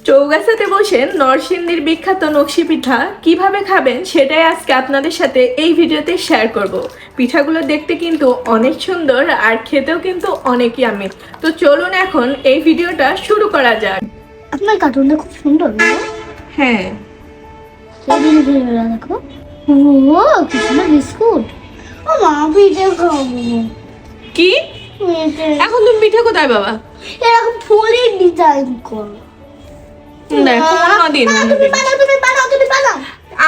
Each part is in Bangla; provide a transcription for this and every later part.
চৌগাছাতে বসে নরসিংদীর বিখ্যাত নকশি পিঠা কিভাবে খাবেন সেটাই আজকে আপনাদের সাথে এই ভিডিওতে শেয়ার করব। পিঠাগুলো দেখতে কিন্তু অনেক সুন্দর আর খেতেও কিন্তু অনেক ইয়ামি। তো চলুন এখন এই ভিডিওটা শুরু করা যাক। আপনার কার্টুনটা খুব সুন্দর না? হ্যাঁ, দেখো ও কি সুন্দর বিস্কুট। ও মা পিঠে খাবো। কি এখন তুমি পিঠা কোথায় বাবা? এরকম ফুলের ডিজাইন করো। দেখো অন্যদিন তুমি বানাও।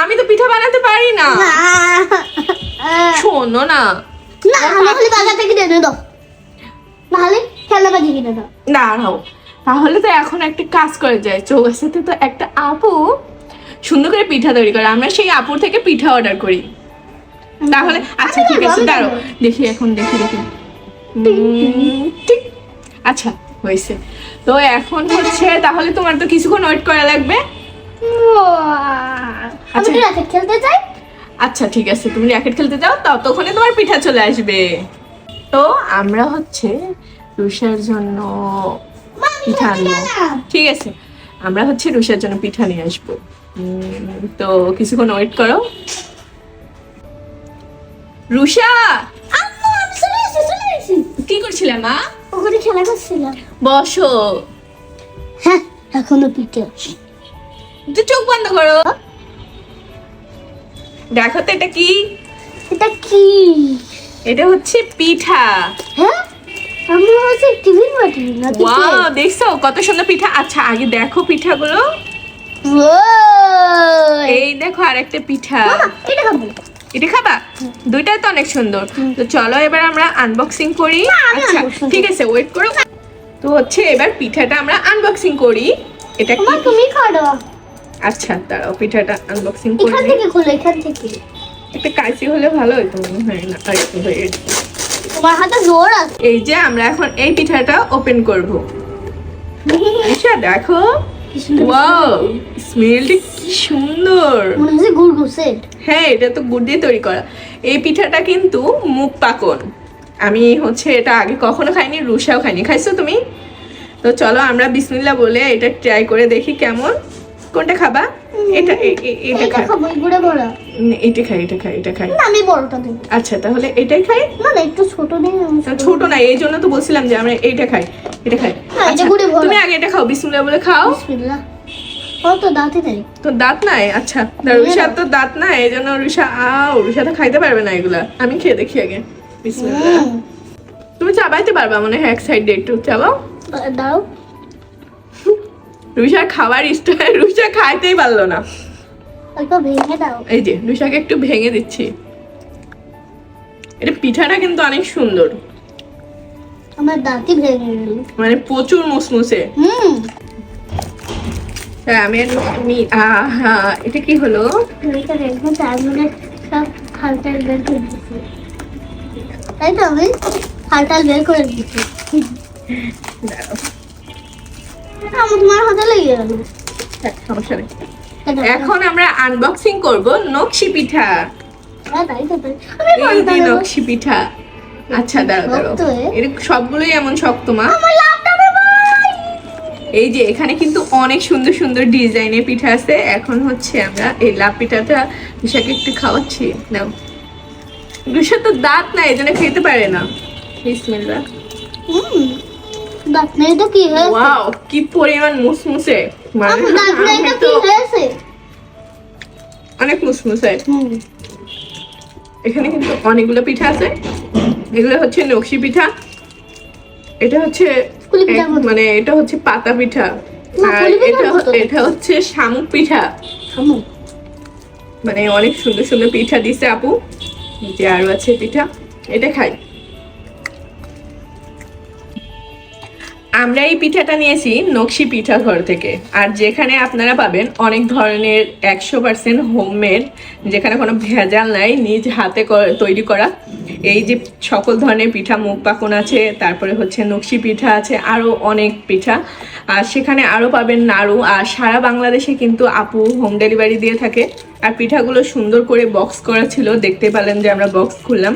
আমি তো পিঠা বানাতে পারি না। শোনো না, না আমাকে বাজার থেকে কিনে দাও, নাহলে খেলনাবাজি কিনে দাও। দাঁড়াও, তাহলে তো এখন একটা কাজ করে যায়। চৌগাছাতে তো একটা আপু সুন্দর করে পিঠা তৈরি করে, আমরা সেই আপুর থেকে পিঠা অর্ডার করি। তাহলে আচ্ছা ঠিক আছে, দাঁড়াও দেখি এখন দেখি ঠিক আচ্ছা হয়েছে। তো এখন হচ্ছে তাহলে তোমার তো কিছুক্ষণ ওয়েট করা লাগবে। আমি কি রাতে খেলতে যাই? আচ্ছা ঠিক আছে, তুমি র্যাকেট খেলতে যাও, ততক্ষণে তোমার পিঠা চলে আসবে। তো আমরা হচ্ছে রুষার জন্য পিঠা আনবো। ঠিক আছে, আমরা হচ্ছে রুষার জন্য পিঠা নিয়ে আসবো। তো কিছুক্ষণ ওয়েট করো। রুষা, আম্মু আমি চলে এসেছি। কি করছিলে মা? ওখানে খেলা করছিলাম। বসো, হ্যাঁ এখনো পিঠে আছে। একটু চোখ বন্ধ করো। দেখো তো এটা কি? এটা কি? এটা হচ্ছে পিঠা। হ্যাঁ আমি হচ্ছে টিফিন বাটি না ওয়াও, দেখছো কত সুন্দর পিঠা। আচ্ছা আগে দেখো পিঠাগুলো। এই দেখো আরেকটা পিঠা। এটা খাবো। এটা খাবা? দুইটাই তো অনেক সুন্দর। তো চলো এবার আমরা আনবক্সিং করি। আচ্ছা ঠিক আছে, ওয়েট করো। তো হচ্ছে এবার পিঠাটা আমরা আনবক্সিং করি। এটা কি? তুমি খাও। আচ্ছা দাঁড়াও, পিঠাটা আনবক্সিং এখান করি। থেকে খোলো, এখান থেকে। একটা কাঁচি হলে ভালো হতো, মনে হয় না। আরেকটু হয়ে গেছে। তোমার হাতে জোর আছে। এই যে আমরা এখন এই পিঠাটা ওপেন করব। আচ্ছা দেখো, ওয়াও স্মেলটা কি সুন্দর। মনে হচ্ছে গুড়গুড়ছে। হ্যাঁ এটা তো গুড় দিয়ে তৈরি করা। এই পিঠাটা কিন্তু মুখ পাকন। আমি হচ্ছে এটা আগে কখনো খাইনি, রুষাও খাইনি। খাইছো তুমি? তো চলো আমরা বিসমিল্লাহ বলে এটা ট্রাই করে দেখি কেমন। কোনটা খাবা? এটা এটা খাই। খাবো গুড়ে ভরা। এটা খাই, এটা খাই, এটা খাই। না আমি বড়টা দেব। আচ্ছা তাহলে এটাই খাই। না না একটু ছোট নেই। ছোট না, এই জন্য তো বলছিলাম যে আমরা এইটা খাই, এটা খাই। হ্যাঁ, এটা আচ্ছা, গুড়ে ভরা। তুমি আগে এটা খাও, বিসমিল্লাহ বলে খাও। বিসমিল্লাহ। ও তো দাঁতই নেই। তো দাঁত নাই? আচ্ছা রুষার তো দাঁত নাই, এই জন্য রুষা তো খাইতে পারবে না এগুলা। আমি খেয়ে দেখি আগে। বিসমিল্লাহ। তুমি চাবাইতে পারবা মনে হয় এক সাইড দিয়ে, একটু চাবাও। দাও। রুষার খাবার স্টাইল, রুষা খাইতেই পারলো না। একটু ভেঙে দাও। এই যে রুষাকে একটু ভেঙে দিচ্ছি। এটা পিঠাটা কিন্তু অনেক সুন্দর, আমার দাঁতই ভেঙে গেল। মানে প্রচুর মুসমুসে। হ্যাঁ আমি আহা, এটা কি হলো? এটা দেখবো তারপরে সব খালটাল বের করে দিচ্ছি। তাই তো আমি খালটাল বের করে দিচ্ছি। দাঁড়াও, আমার তোমার হাতে লেগে গেল। সমস্যা নেই। এখন আমরা আনবক্সিং করব নকশি পিঠা। তাই তো এই যে নকশি পিঠা। আচ্ছা দাঁড়াও, এর সবগুলোই এমন শক্ত মা। এই যে এখানে কিন্তু অনেক সুন্দর সুন্দর ডিজাইনের পিঠা আছে। এখন হচ্ছে আমরা এই লাভ পিঠাটা রুষাকে একটু খাওয়াচ্ছি। নাও, রুষা তো দাঁত নাই, এই জন্য খেতে পারে না। বিসমিল্লাহ। দাঁত নেই তো কি হয়েছে? ওয়াও কি পরিমাণ মুসমুসে, মানে দাঁত নেই তো কি হয়েছে? অনেক মুসমুসে। এখানে কিন্তু অনেকগুলো পিঠা আছে। এগুলো হচ্ছে নকশি পিঠা, এটা হচ্ছে মানে এটা হচ্ছে পাতা পিঠা, আর এটা হচ্ছে শামুক পিঠা। মানে অনেক সুন্দর সুন্দর পিঠা দিছে আপু। যে আরো আছে পিঠা, এটা খাই। আমরা এই পিঠাটা নিয়েছি নকশি পিঠা ঘর থেকে। আর যেখানে আপনারা পাবেন অনেক ধরনের 100% হোমমেড, যেখানে কোনো ভেজাল নাই, নিজ হাতে তৈরি করা এই যে সকল ধরনের পিঠা। মুখ পাকন আছে, তারপরে হচ্ছে নকশি পিঠা আছে, আরও অনেক পিঠা। আর সেখানে আরও পাবেন নাড়ু। আর সারা বাংলাদেশে কিন্তু আপু হোম ডেলিভারি দিয়ে থাকে। আর পিঠাগুলো সুন্দর করে বক্স করা ছিল, দেখতে পেলেন যে আমরা বক্স খুললাম।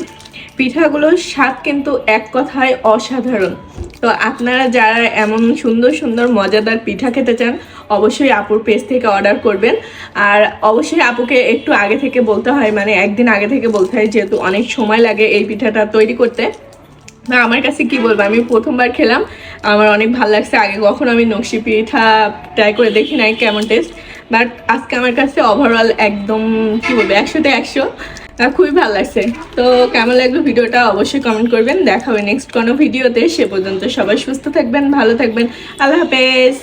পিঠাগুলোর স্বাদ কিন্তু এক কথায় অসাধারণ। তো আপনারা যারা এমন সুন্দর সুন্দর মজাদার পিঠা খেতে চান অবশ্যই আপুর পেজ থেকে অর্ডার করবেন। আর অবশ্যই আপুকে একটু আগে থেকে বলতে হয়, মানে একদিন আগে থেকে বলতে হয়, যেহেতু অনেক সময় লাগে এই পিঠাটা তৈরি করতে। না আমার কাছে কি বলবো, আমি প্রথমবার খেলাম, আমার অনেক ভালো লাগছে। আগে কখনো আমি নকশি পিঠা ট্রাই করে দেখি নাই কেমন টেস্ট, বাট আজকে আমার কাছে ওভারঅল একদম কি বলবো 100-তে 100, খুবই ভালো লাগছে। তো কেমন লাগলো ভিডিওটা অবশ্যই কমেন্ট করবেন। দেখা হবে নেক্সট কোনো ভিডিওতে। সে পর্যন্ত সবাই সুস্থ থাকবেন, ভালো থাকবেন। আল্লাহ হাফেজ।